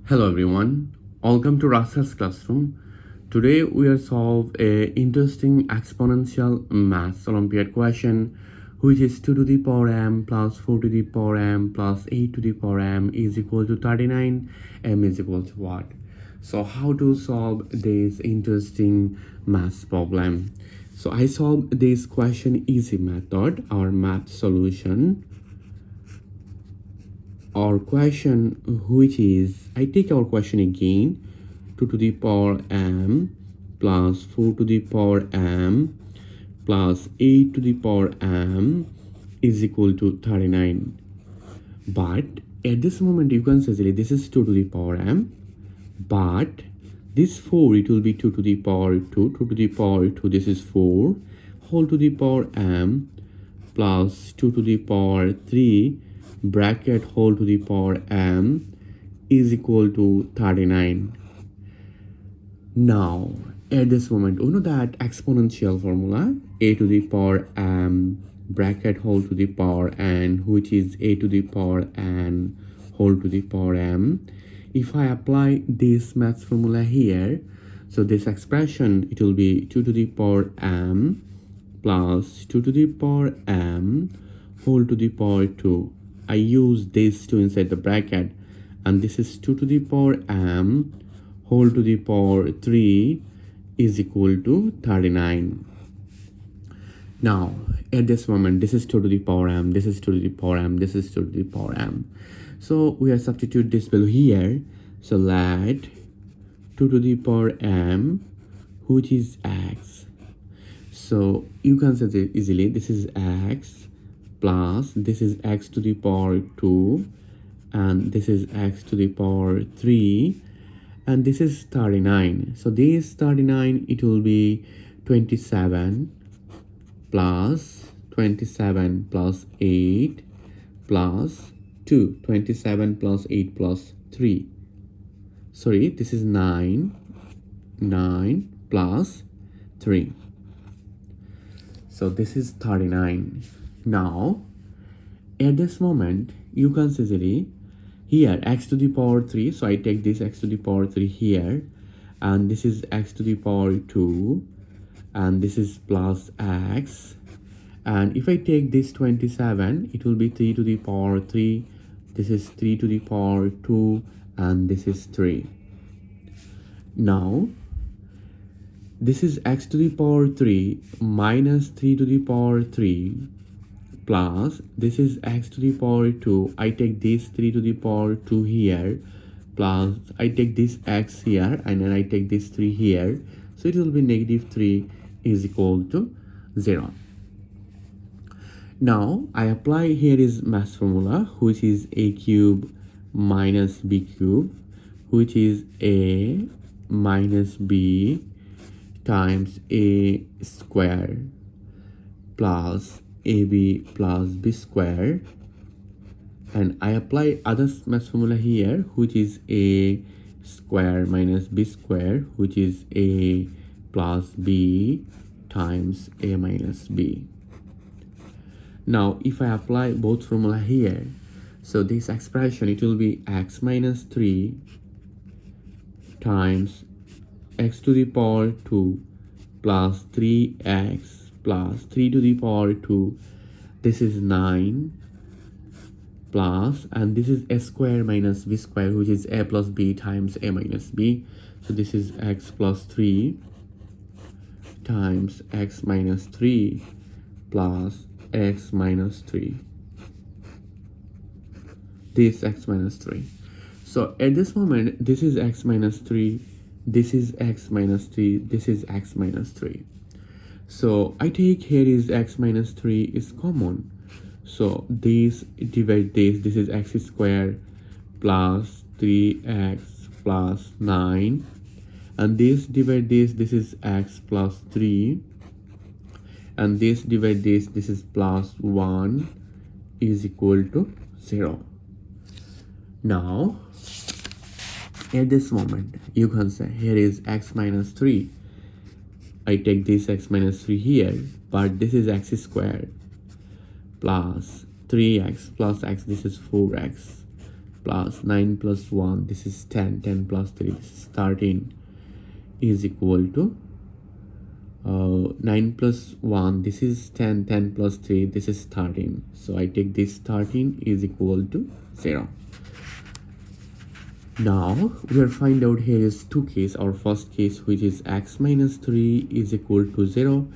Hello everyone, welcome to Rashel's classroom. Today we are solve a interesting exponential maths Olympiad question, which is 2 to the power m plus 4 to the power m plus 8 to the power m is equal to 39. M is equal to what? So how to solve this interesting maths problem? So I solved this question easy method, our math solution. Our question, which is, I take our question again, 2 to the power m plus 4 to the power m plus 8 to the power m is equal to 39. But at this moment you can say this is 2 to the power m, but this 4 it will be 2 to the power 2, 2 to the power 2, this is 4 whole to the power m plus 2 to the power 3 bracket whole to the power m is equal to 39. Now at this moment we know that exponential formula a to the power m bracket whole to the power n, which is a to the power n whole to the power m. If I apply this maths formula here, so this expression it will be 2 to the power m plus 2 to the power m whole to the power 2. I use this 2 inside the bracket, and this is 2 to the power m whole to the power 3 is equal to 39. Now at this moment this is 2 to the power m, this is 2 to the power m, this is 2 to the power m. So we are substitute this value here. So let 2 to the power m, which is x. So you can say this easily, this is x plus this is x to the power 2, and this is x to the power 3, and this is 39. So this 39 it will be 27 plus 27 plus 8 plus 2, 27 plus 8 plus 3. Sorry, this is 9 plus 3. So this is 39. Now at this moment you can see here x to the power 3, so I take this x to the power 3 here, and this is x to the power 2, and this is plus x, and if I take this 27 it will be 3 to the power 3, this is 3 to the power 2, and this is 3. Now this is x to the power 3 minus 3 to the power 3 plus this is x to the power 2. I take this 3 to the power 2 here, plus I take this x here, and then I take this 3 here, so it will be negative 3 is equal to 0. Now I apply here is maths formula, which is a cube minus b cube, which is a minus b times a square plus ab plus b square, and I apply other maths formula here, which is a square minus b square, which is a plus b times a minus b. Now if I apply both formula here, so this expression it will be x minus 3 times x to the power 2 plus 3x plus 3 to the power 2, this is 9 plus, and this is a square minus b square, which is a plus b times a minus b, so this is x plus 3 times x minus 3 plus x minus 3, this x minus 3. So at this moment this is x minus 3, this is x minus 3, this is x minus 3. So I take here is x minus 3 is common, so this divide this is x squared plus 3x plus 9, and this divide this is x plus 3, and this divide this is plus 1 is equal to 0. Now at this moment you can say here is x minus 3, I take this x minus 3 here, but this is x squared plus 3x plus x, this is 4x plus 9 plus 1, this is 10, 10 plus 3, this is 13, is equal to 9 plus 1, this is 10, 10 plus 3, this is 13. So I take this 13 is equal to 0. Now we will find out here is two case. Our first case, which is x minus 3 is equal to 0,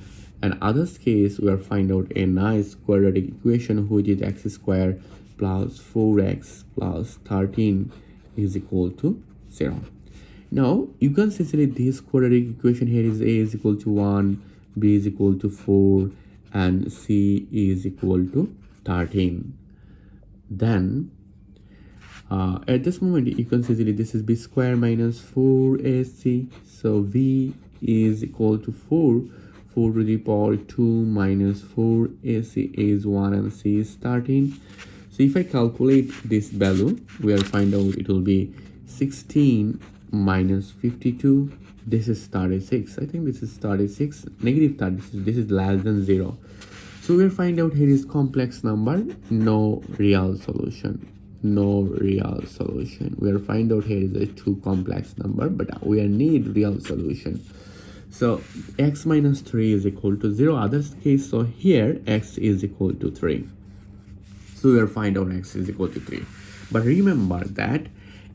and other case we will find out a nice quadratic equation, which is x square plus 4x plus 13 is equal to 0. Now you can see this quadratic equation here is a is equal to 1, b is equal to 4, and c is equal to 13. Then at this moment you can see this is b square minus 4ac, so v is equal to 4 to the power 2 minus 4ac is 1 and c is 13. So if I calculate this value, we will find out it will be 16 minus 52, this is 36. I think this is 36, negative 36, this is less than 0. So we'll find out here is complex number, no real solution. No real solution. We'll find out here is a two complex number, but we need real solution. So x minus 3 is equal to 0, other case, so here x is equal to 3. So we'll find out x is equal to 3. But remember that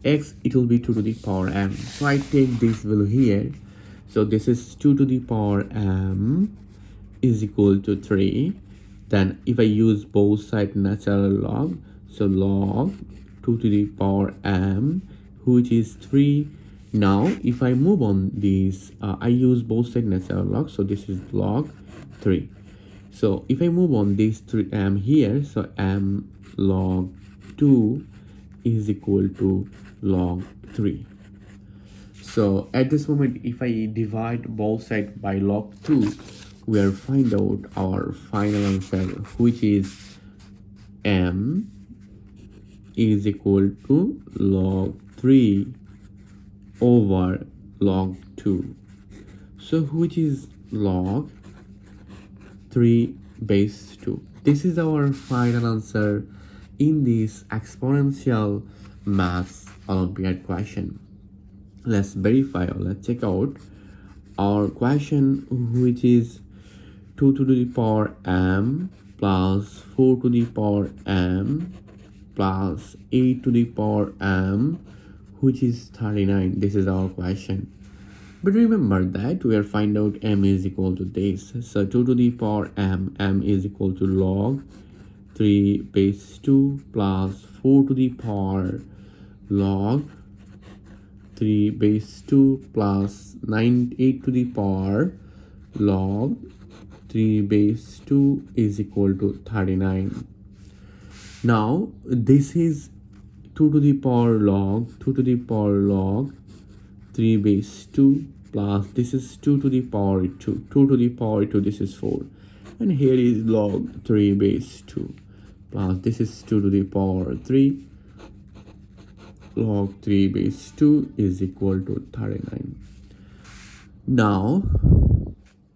x, it will be 2 to the power m. So I take this value here. So this is 2 to the power m is equal to 3. Then if I use both side natural log, so log 2 to the power m, which is 3. Now if I move on this, I use both side natural log, so this is log 3. So if I move on this 3m here, so m log 2 is equal to log 3. So at this moment, if I divide both sides by log 2, we will find out our final answer, which is m is equal to log 3 over log 2. So which is log 3 base 2. This is our final answer in this exponential maths Olympiad question. Let's verify or let's check out our question, which is 2 to the power m plus 4 to the power m plus 8 to the power m, which is 39. This is our question. But remember that we are find out m is equal to this. So 2 to the power m is equal to log 3 base 2 plus 4 to the power log 3 base 2 plus 8 to the power log 3 base 2 is equal to 39. Now this is 2 to the power log 3 base 2 plus this is 2 to the power 2, 2 to the power 2, this is 4, and here is log 3 base 2 plus this is 2 to the power 3 log 3 base 2 is equal to 39. Now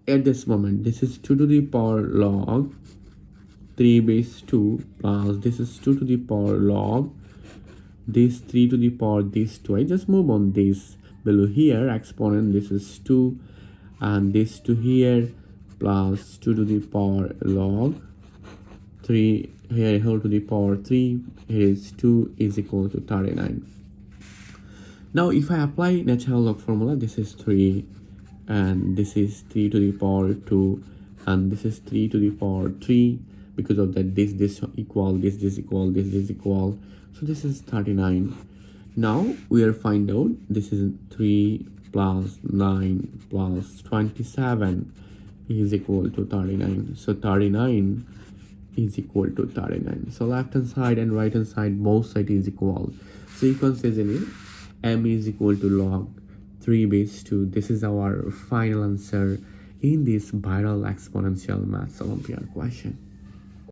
at this moment, this is 2 to the power log 3 base 2 plus this is 2 to the power log this 3 to the power this 2. I just move on this below here exponent, this is 2 and this 2 here plus 2 to the power log 3 here whole to the power 3, here is 2 is equal to 39. Now if I apply natural log formula, this is 3 and this is 3 to the power 2 and this is 3 to the power 3. Because of that, this equal, this equal, this equal, so this is 39. Now we will find out this is 3 plus 9 plus 27 is equal to 39. So 39 is equal to 39. So left hand side and right hand side, both side is equal. So you can say m is equal to log 3 base 2. This is our final answer in this viral exponential maths Olympiad question.